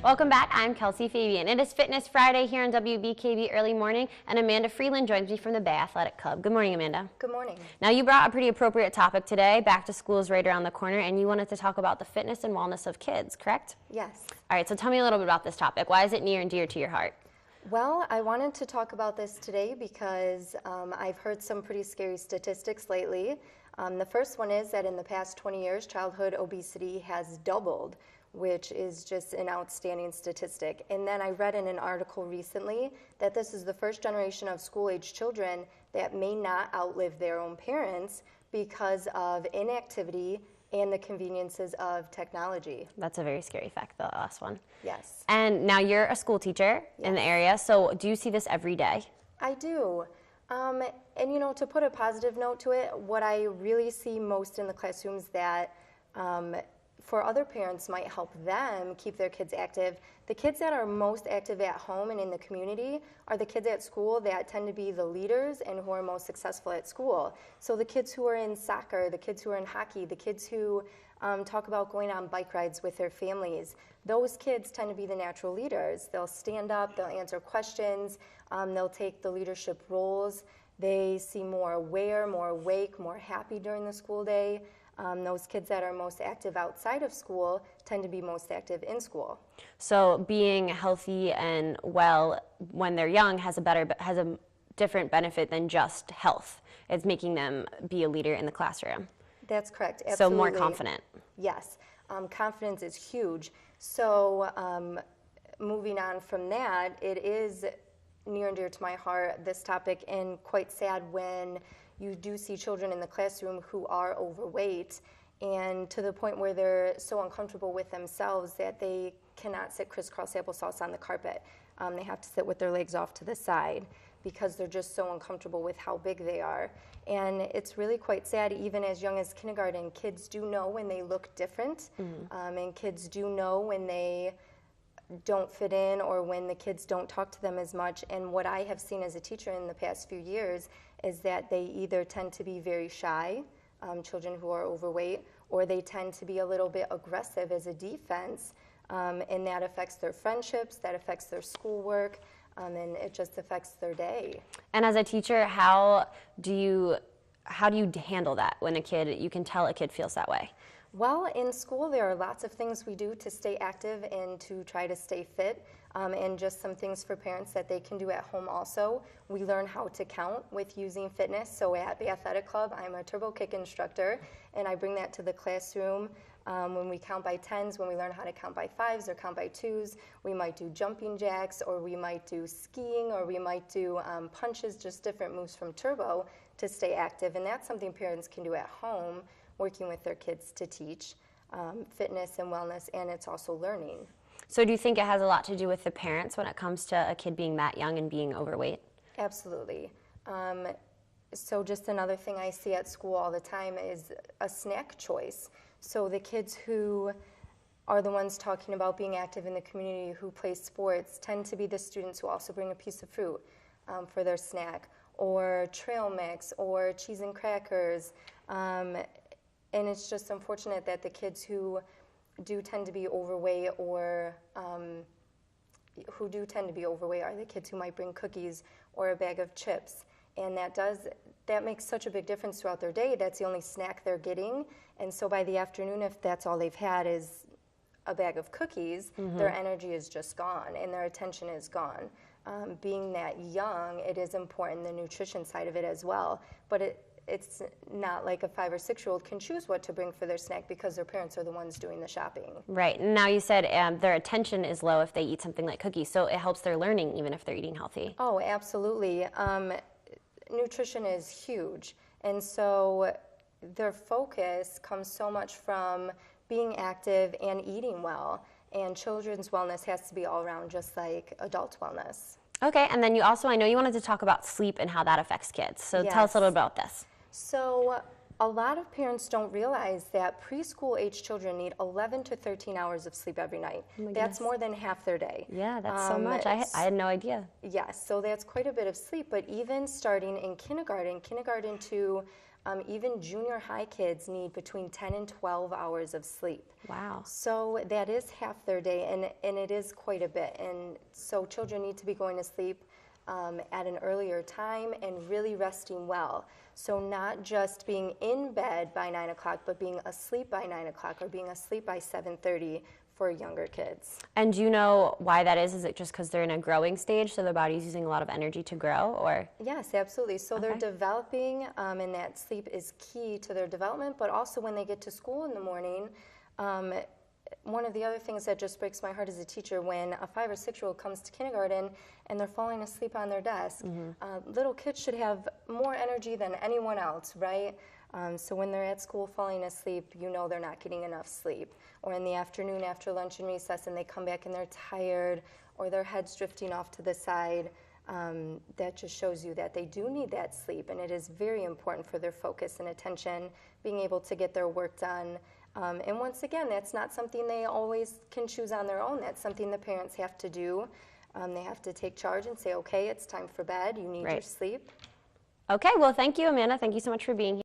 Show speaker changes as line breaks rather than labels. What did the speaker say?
Welcome back. I'm Kelsey Fabian. It is Fitness Friday here on WBKB Early Morning, and Amanda Freeland joins me from the Bay Athletic Club. Good morning, Amanda.
Good morning.
Now, you brought a pretty appropriate topic today. Back to school is right around the corner, and you wanted to talk about the fitness and wellness of kids, correct?
Yes.
All right, so tell me a little bit about this topic. Why is it near and dear to your heart?
Well, I wanted to talk about this today because I've heard some pretty scary statistics lately. The first one is that in the past 20 years, childhood obesity has doubled, which is just an outstanding statistic. And then I read in an article recently that this is the first generation of school-age children that may not outlive their own parents because of inactivity and the conveniences of technology.
That's a very scary fact, the last one.
Yes.
And now you're a school teacher in the area, so do you see this every day?
I do. And you know, to put a positive note to it, what I really see most in the classrooms that for other parents might help them keep their kids active. The kids that are most active at home and in the community are the kids at school that tend to be the leaders and who are most successful at school. So the kids who are in soccer, the kids who are in hockey, the kids who talk about going on bike rides with their families, those kids tend to be the natural leaders. They'll stand up, they'll answer questions, they'll take the leadership roles. They seem more aware, more awake, more happy during the school day. Those kids that are most active outside of school tend to be most active in school.
So being healthy and well when they're young has a different benefit than just health. It's making them be a leader in the classroom.
That's correct. Absolutely.
So more confident.
Yes. Confidence is huge. So moving on from that, it is near and dear to my heart, this topic, and quite sad when you do see children in the classroom who are overweight and to the point where they're so uncomfortable with themselves that they cannot sit crisscross applesauce on the carpet. They have to sit with their legs off to the side because they're just so uncomfortable with how big they are. And it's really quite sad, even as young as kindergarten, kids do know when they look different, and kids do know when they don't fit in or when the kids don't talk to them as much. And what I have seen as a teacher in the past few years is that they either tend to be very shy, children who are overweight, or they tend to be a little bit aggressive as a defense, and that affects their friendships, that affects their schoolwork, and it just affects their day.
And as a teacher, how do you handle that when you can tell a kid feels that way?
Well, in school there are lots of things we do to stay active and to try to stay fit, and just some things for parents that they can do at home also. We learn how to count with using fitness. So at the athletic club, I'm a turbo kick instructor, and I bring that to the classroom. When we count by tens, when we learn how to count by fives or count by twos, we might do jumping jacks, or we might do skiing, or we might do punches, just different moves from turbo to stay active. And that's something parents can do at home, working with their kids to teach fitness and wellness, and it's also learning.
So do you think it has a lot to do with the parents when it comes to a kid being that young and being overweight?
Absolutely. So just another thing I see at school all the time is a snack choice. So the kids who are the ones talking about being active in the community, who play sports, tend to be the students who also bring a piece of fruit for their snack, or trail mix, or cheese and crackers. And it's just unfortunate that the kids who do tend to be overweight or are the kids who might bring cookies or a bag of chips. And that makes such a big difference throughout their day. That's the only snack they're getting. And so by the afternoon, if that's all they've had is a bag of cookies, their energy is just gone and their attention is gone. Being that young, it is important, the nutrition side of it as well. But it's not like a 5 or 6-year-old can choose what to bring for their snack because their parents are the ones doing the shopping.
Right. Now you said their attention is low if they eat something like cookies, so it helps their learning even if they're eating healthy.
Oh, absolutely. Nutrition is huge. And so their focus comes so much from being active and eating well. And children's wellness has to be all around, just like adult wellness.
Okay, and then I know you wanted to talk about sleep and how that affects kids. So Tell us a little about this.
So a lot of parents don't realize that preschool age children need 11 to 13 hours of sleep every night.
Oh,
that's more than half their day.
Yeah, that's so much. I had no idea.
Yes, so that's quite a bit of sleep. But even starting in kindergarten to Even junior high kids need between 10 and 12 hours of sleep.
Wow.
So that is half their day, and it is quite a bit. And so children need to be going to sleep at an earlier time and really resting well. So not just being in bed by 9 o'clock, but being asleep by 9 o'clock or being asleep by 7:30 for younger kids.
And do you know why that is? Is it just because they're in a growing stage, so their body's using a lot of energy to grow, or?
Yes, absolutely. So they're developing, and that sleep is key to their development, but also when they get to school in the morning, one of the other things that just breaks my heart as a teacher, when a 5 or 6-year-old comes to kindergarten and they're falling asleep on their desk, little kids should have more energy than anyone else, right? So when they're at school falling asleep, you know they're not getting enough sleep. Or in the afternoon after lunch and recess and they come back and they're tired, or their head's drifting off to the side, that just shows you that they do need that sleep, and it is very important for their focus and attention, being able to get their work done. And once again, that's not something they always can choose on their own. That's something the parents have to do. They have to take charge and say, okay, it's time for bed. You need your sleep.
Okay, well, thank you, Amanda. Thank you so much for being here.